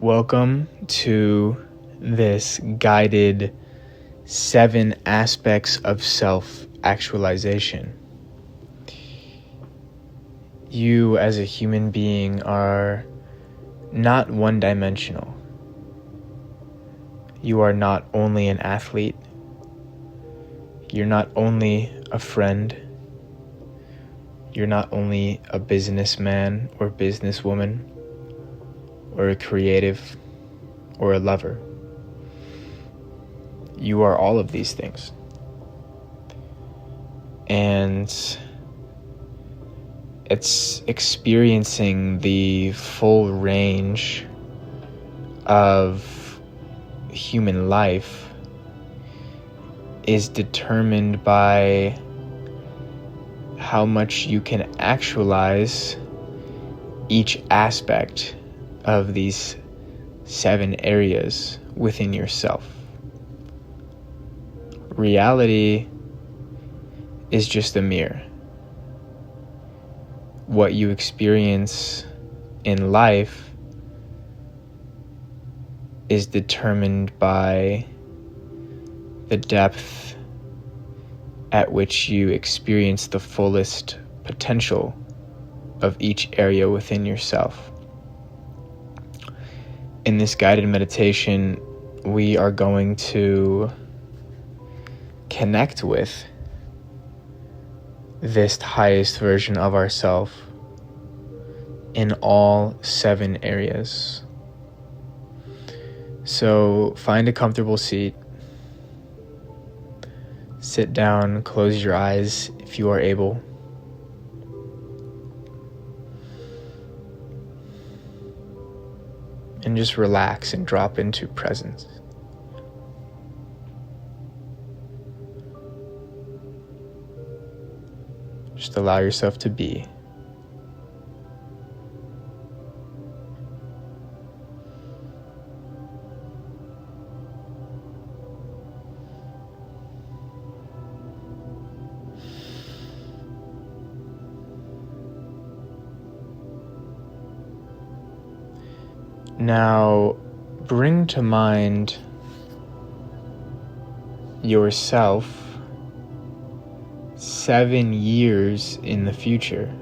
Welcome to this guided 7 aspects of self-actualization. You as a human being are not one-dimensional. You are not only an athlete. You're not only a friend. You're not only a businessman or businesswoman, or a creative, or a lover. You are all of these things. And it's experiencing the full range of human life is determined by how much you can actualize each aspect of these 7 areas within yourself. Reality is just a mirror. What you experience in life is determined by the depth at which you experience the fullest potential of each area within yourself. In this guided meditation, we are going to connect with this highest version of ourselves in all 7 areas. So find a comfortable seat. Sit down, close your eyes if you are able. And just relax and drop into presence. Just allow yourself to be. Now, bring to mind yourself 7 years in the future.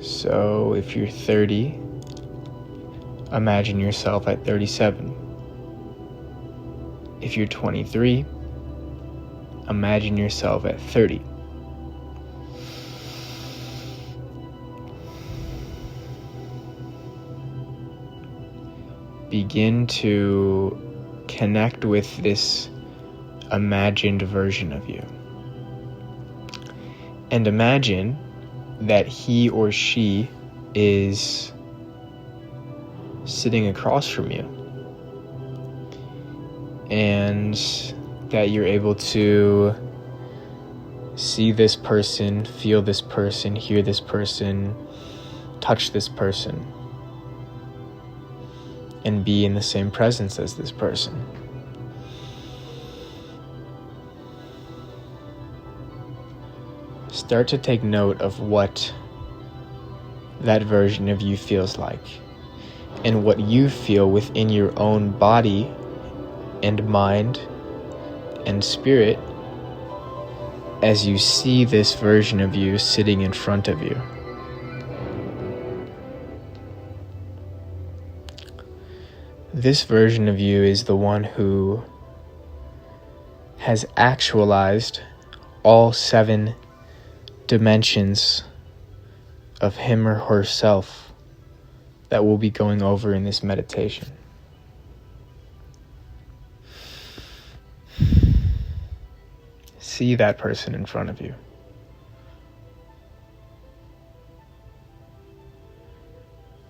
So if you're 30, imagine yourself at 37. If you're 23, imagine yourself at 30. Begin to connect with this imagined version of you. And imagine that he or she is sitting across from you. And that you're able to see this person, feel this person, hear this person, touch this person, and be in the same presence as this person. Start to take note of what that version of you feels like, and what you feel within your own body and mind and spirit as you see this version of you sitting in front of you. This version of you is the one who has actualized all 7 dimensions of him or herself that we'll be going over in this meditation. See that person in front of you.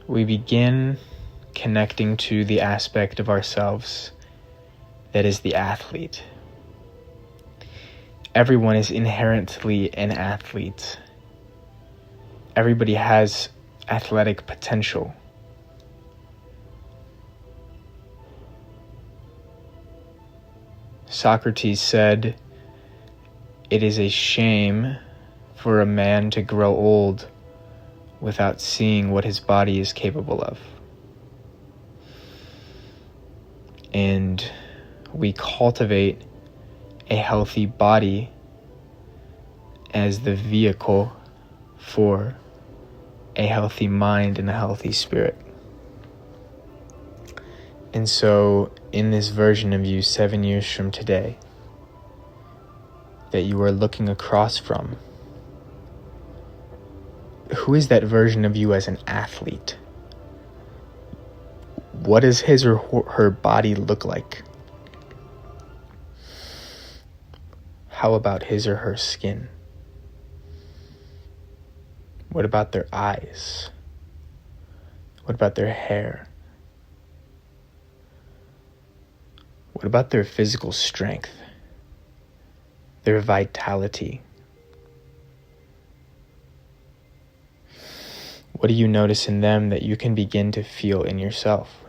We begin connecting to the aspect of ourselves that is the athlete. Everyone is inherently an athlete. Everybody has athletic potential. Socrates said, "It is a shame for a man to grow old without seeing what his body is capable of." and we cultivate a healthy body as the vehicle for a healthy mind and a healthy spirit. And so in this version of you 7 years from today that you are looking across from, who is that version of you as an athlete? What does his or her body look like? How about his or her skin? What about their eyes? What about their hair? What about their physical strength? Their vitality? What do you notice in them that you can begin to feel in yourself?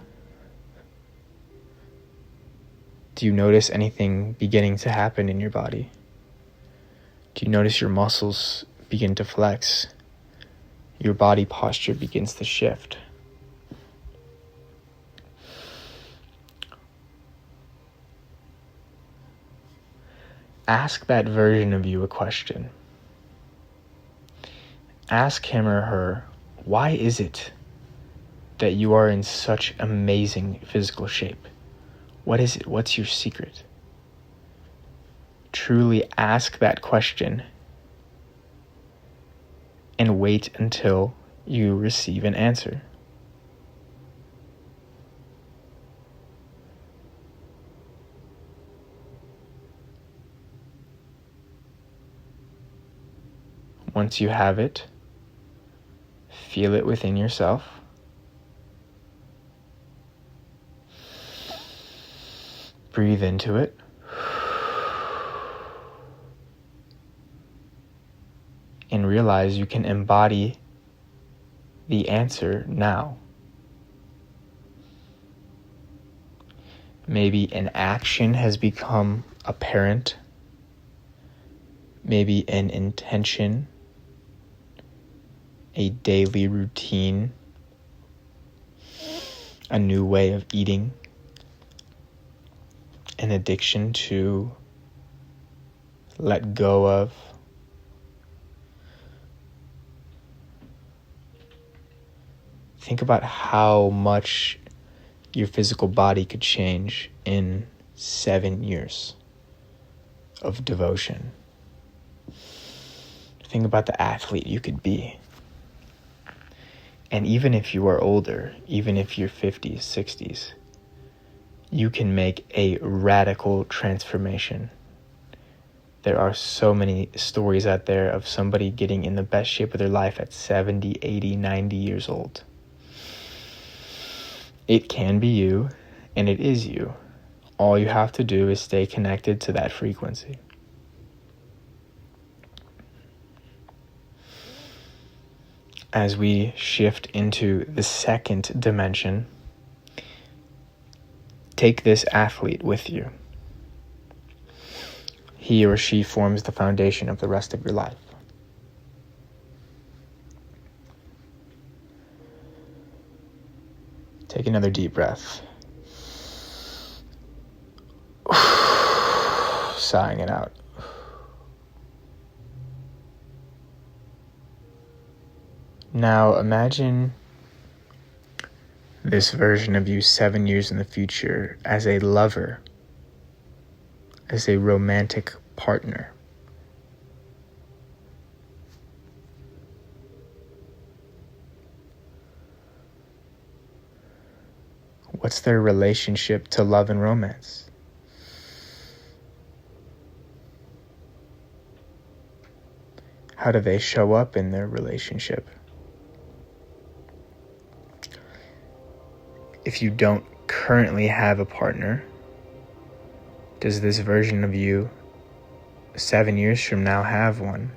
Do you notice anything beginning to happen in your body? Do you notice your muscles begin to flex? Your body posture begins to shift? Ask that version of you a question. Ask him or her, why is it that you are in such amazing physical shape? What is it? What's your secret? Truly ask that question and wait until you receive an answer. Once you have it, feel it within yourself. Breathe into it. And realize you can embody the answer now. Maybe an action has become apparent. Maybe an intention, a daily routine, a new way of eating, an addiction to let go of. Think about how much your physical body could change in 7 years of devotion. Think about the athlete you could be. And even if you are older, even if you're 50s, 60s, you can make a radical transformation. There are so many stories out there of somebody getting in the best shape of their life at 70, 80, 90 years old. It can be you, and it is you. All you have to do is stay connected to that frequency. As we shift into the second dimension, take this athlete with you. He or she forms the foundation of the rest of your life. Take another deep breath. Sighing it out. Now imagine this version of you 7 years in the future as a lover, as a romantic partner. What's their relationship to love and romance? How do they show up in their relationship? If you don't currently have a partner, does this version of you 7 years from now have one?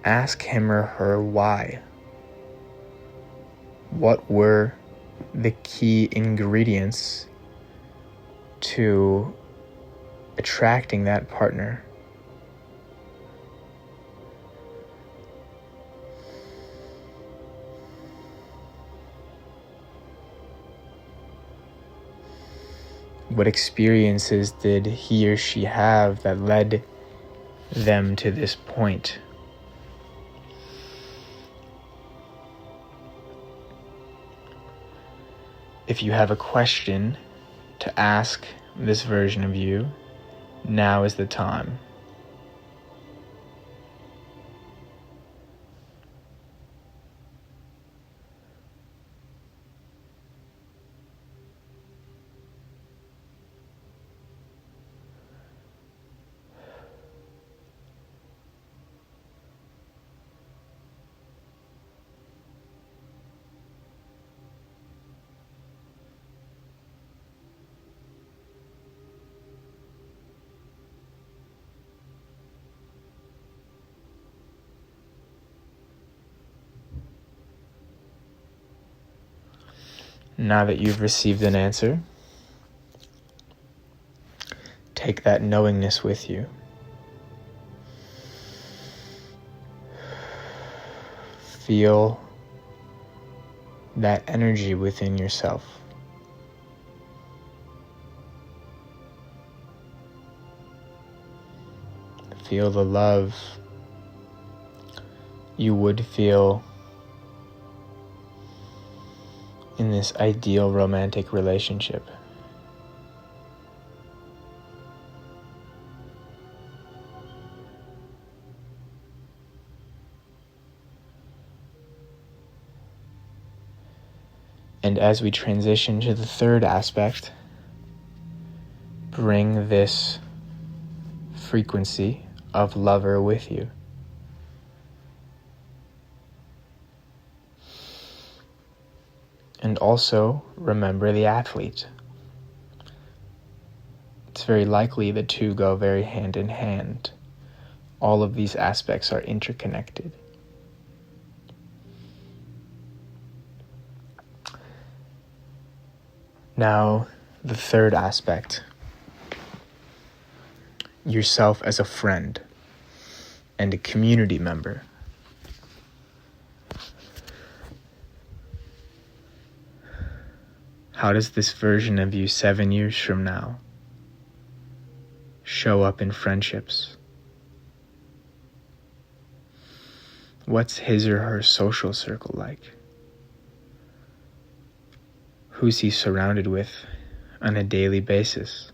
Ask him or her why. What were the key ingredients to attracting that partner? What experiences did he or she have that led them to this point? If you have a question to ask this version of you, now is the time. Now that you've received an answer, take that knowingness with you. Feel that energy within yourself. Feel the love you would feel in this ideal romantic relationship. And as we transition to the third aspect, bring this frequency of lover with you. And also remember the athlete. It's very likely the two go very hand in hand. All of these aspects are interconnected. Now, the third aspect. Yourself as a friend and a community member. How does this version of you 7 years from now show up in friendships? What's his or her social circle like? Who's he surrounded with on a daily basis?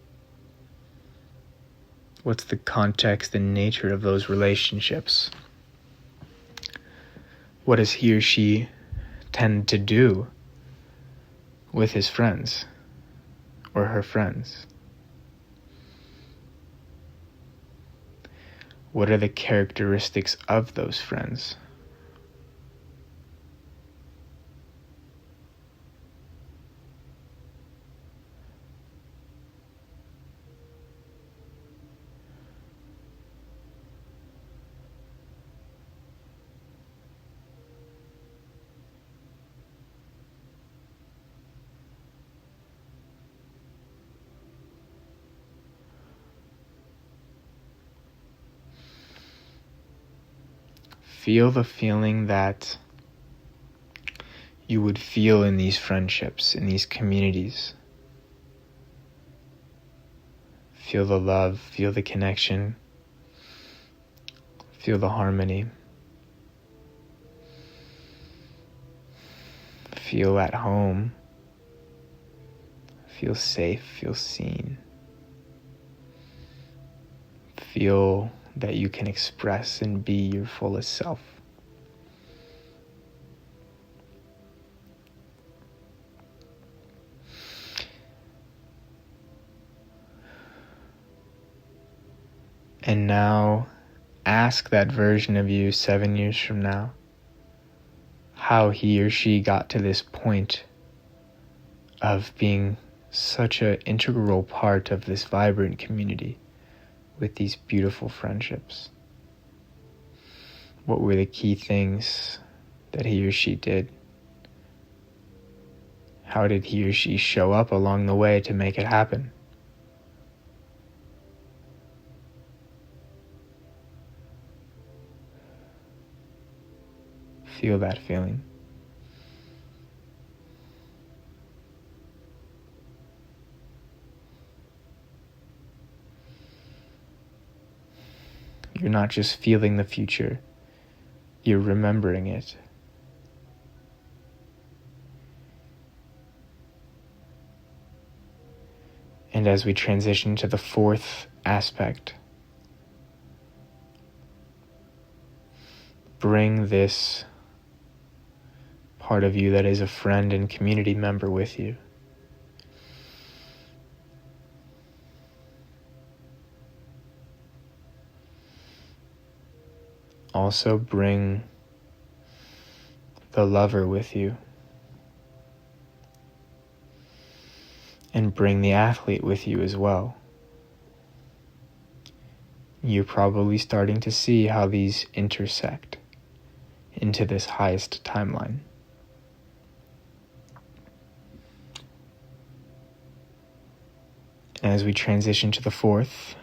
What's the context and nature of those relationships? What does he or she tend to do with his friends or her friends? What are the characteristics of those friends? Feel the feeling that you would feel in these friendships, in these communities. Feel the love, feel the connection, feel the harmony. Feel at home, feel safe, feel seen. Feel that you can express and be your fullest self. And now ask that version of you 7 years from now how he or she got to this point of being such an integral part of this vibrant community with these beautiful friendships. What were the key things that he or she did? How did he or she show up along the way to make it happen? Feel that feeling. You're not just feeling the future, you're remembering it. And as we transition to the fourth aspect, bring this part of you that is a friend and community member with you. Also bring the lover with you. And bring the athlete with you as well. You're probably starting to see how these intersect into this highest timeline. As we transition to the fourth,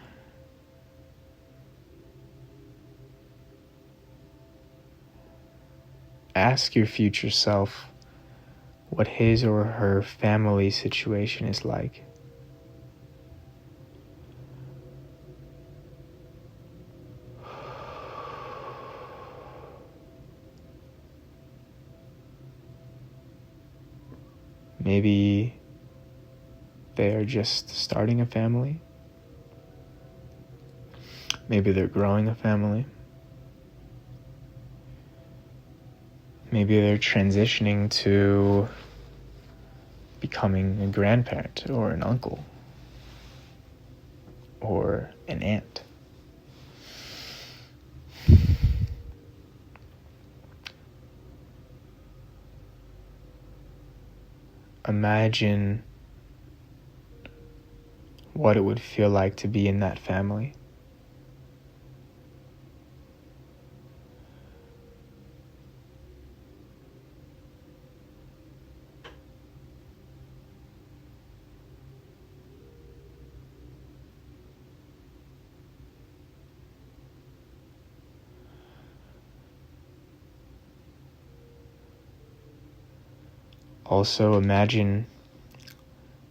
ask your future self what his or her family situation is like. Maybe they are just starting a family. Maybe they're growing a family. Maybe they're transitioning to becoming a grandparent or an uncle or an aunt. Imagine what it would feel like to be in that family. Also imagine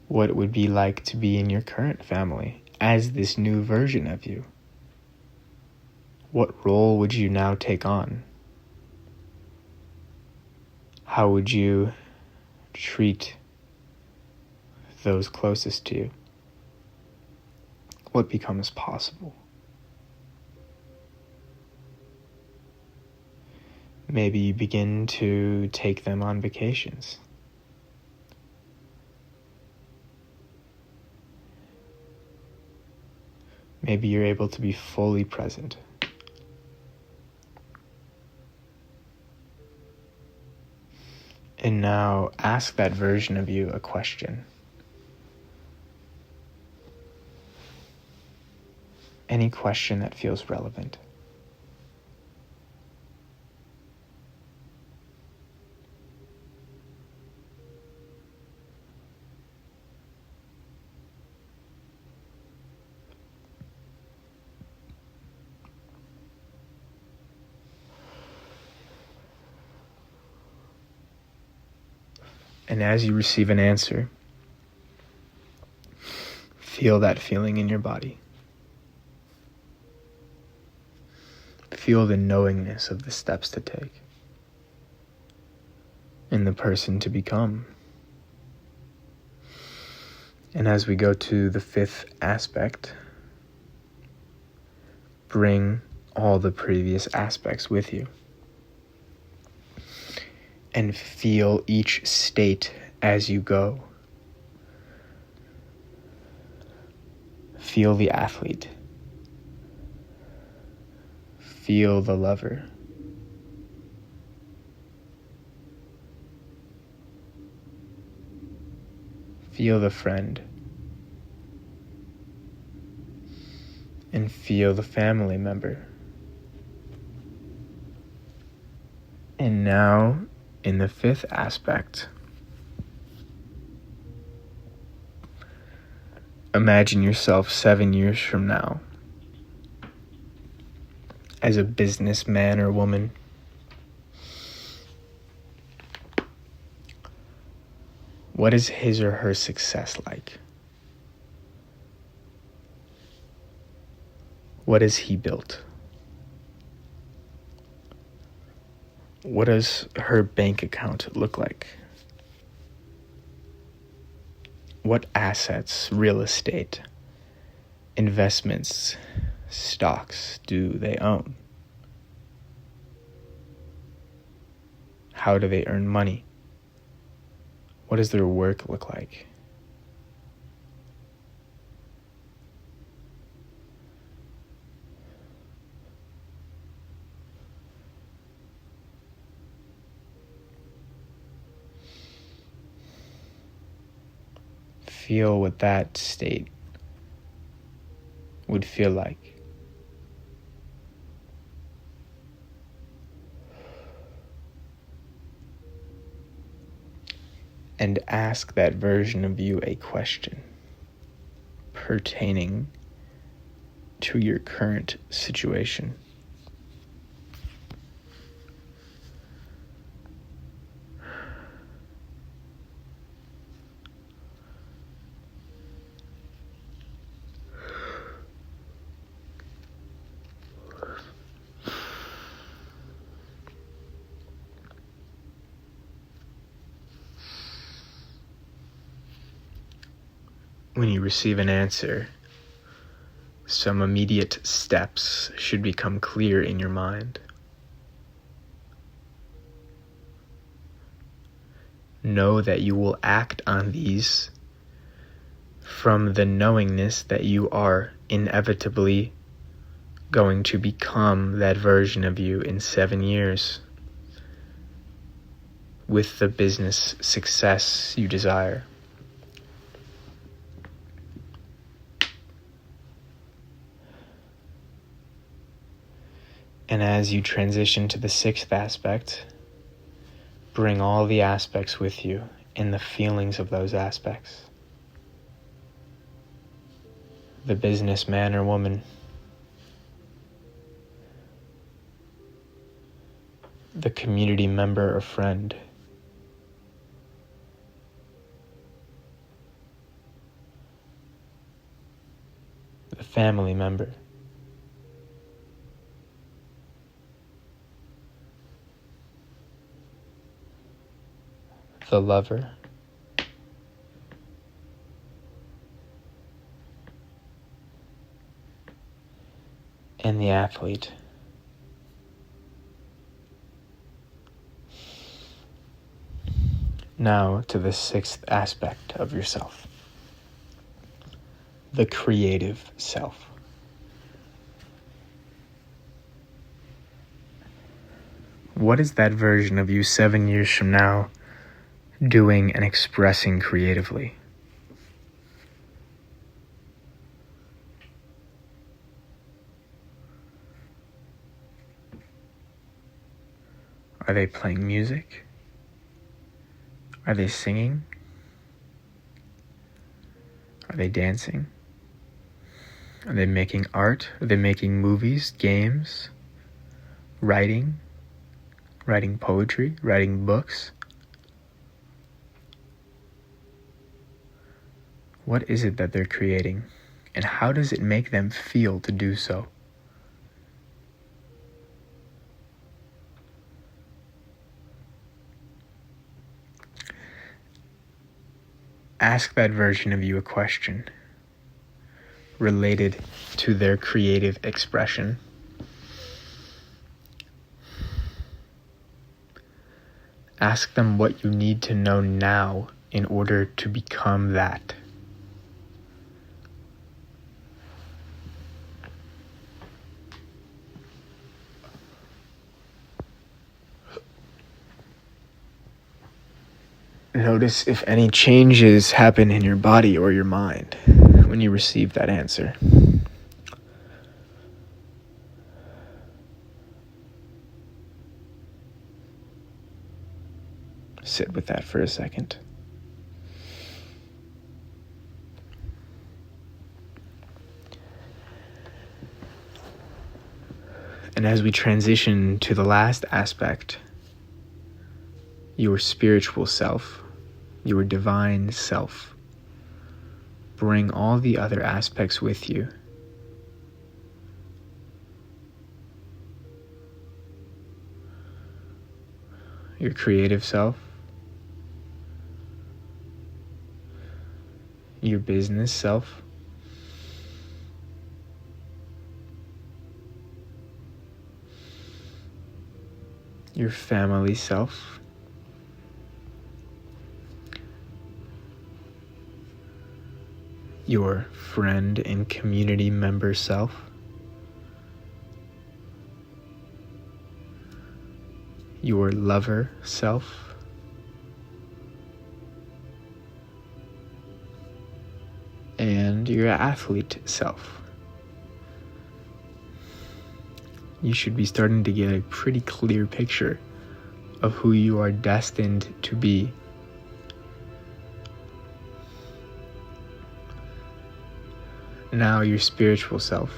what it would be like to be in your current family as this new version of you. What role would you now take on? How would you treat those closest to you? What becomes possible? Maybe you begin to take them on vacations. Maybe you're able to be fully present. And now ask that version of you a question. Any question that feels relevant. And as you receive an answer, feel that feeling in your body. Feel the knowingness of the steps to take and the person to become. And as we go to the fifth aspect, bring all the previous aspects with you. And feel each state as you go. Feel the athlete. Feel the lover. Feel the friend. And feel the family member. And now, in the fifth aspect, imagine yourself 7 years from now as a businessman or woman. What is his or her success like? What has he built? What does her bank account look like? What assets, real estate, investments, stocks do they own? How do they earn money? What does their work look like? Feel what that state would feel like. And ask that version of you a question pertaining to your current situation. When you receive an answer, some immediate steps should become clear in your mind. Know that you will act on these from the knowingness that you are inevitably going to become that version of you in 7 years with the business success you desire. And as you transition to the 6th aspect, bring all the aspects with you and the feelings of those aspects. The businessman or woman, the community member or friend, the family member, the lover, and the athlete. Now to the 6th aspect of yourself, the creative self. What is that version of you 7 years from now doing and expressing creatively? Are they playing music? Are they singing? Are they dancing? Are they making art? Are they making movies, games, writing poetry, writing books? What is it that they're creating, and how does it make them feel to do so? Ask that version of you a question related to their creative expression. Ask them what you need to know now in order to become that. Notice if any changes happen in your body or your mind when you receive that answer. Sit with that for a second. And as we transition to the last aspect, your spiritual self, your divine self, bring all the other aspects with you. your creative self, your business self, your family self, your friend and community member self, your lover self, and your athlete self. You should be starting to get a pretty clear picture of who you are destined to be. Now your spiritual self,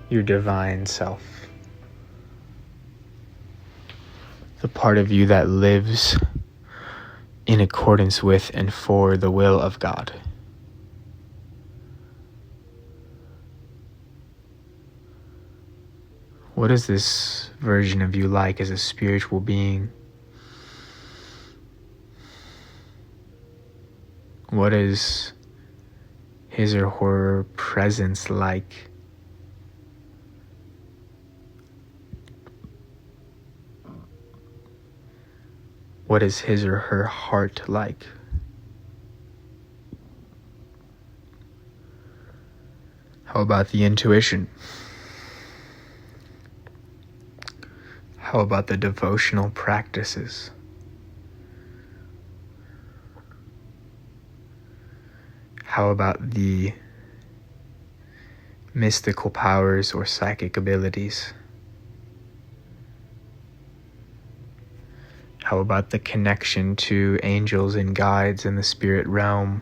your divine self, the part of you that lives in accordance with and for the will of God. What is this version of you like as a spiritual being? What is his or her presence like? What is his or her heart like? How about the intuition? How about the devotional practices? How about the mystical powers or psychic abilities? How about the connection to angels and guides in the spirit realm?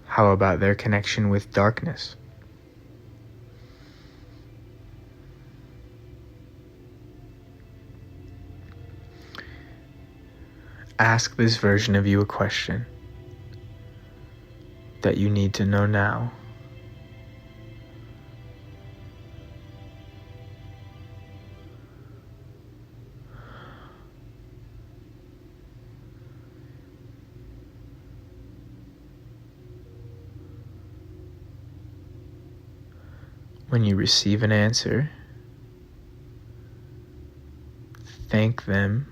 How about their connection with darkness? Ask this version of you a question that you need to know now. When you receive an answer, thank them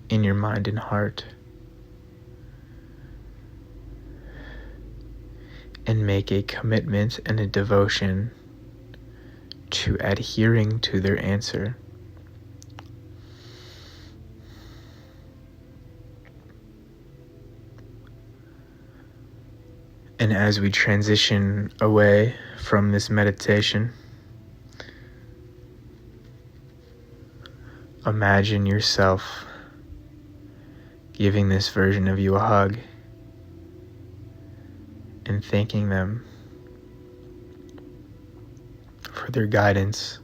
in your mind and heart, and make a commitment and a devotion to adhering to their answer. And as we transition away from this meditation, imagine yourself giving this version of you a hug and thanking them for their guidance,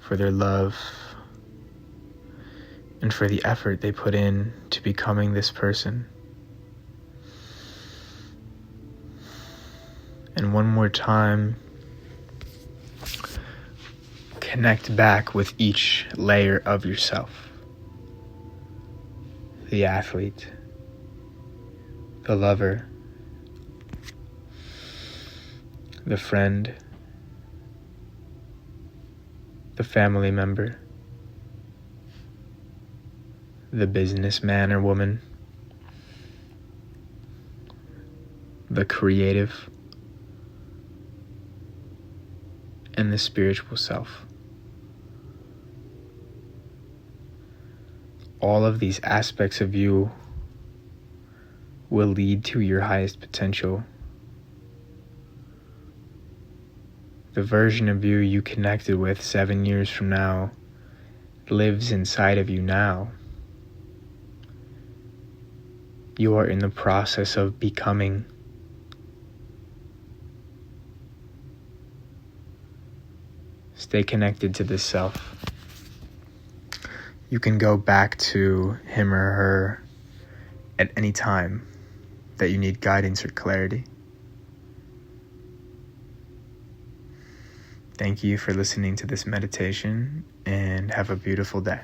for their love, and for the effort they put in to becoming this person. And one more time, connect back with each layer of yourself. The athlete, the lover, the friend, the family member, the businessman or woman, the creative, and the spiritual self. All of these aspects of you will lead to your highest potential. The version of you connected with 7 years from now lives inside of you now. You are in the process of becoming. Stay connected to this self. You can go back to him or her at any time that you need guidance or clarity. Thank you for listening to this meditation, and have a beautiful day.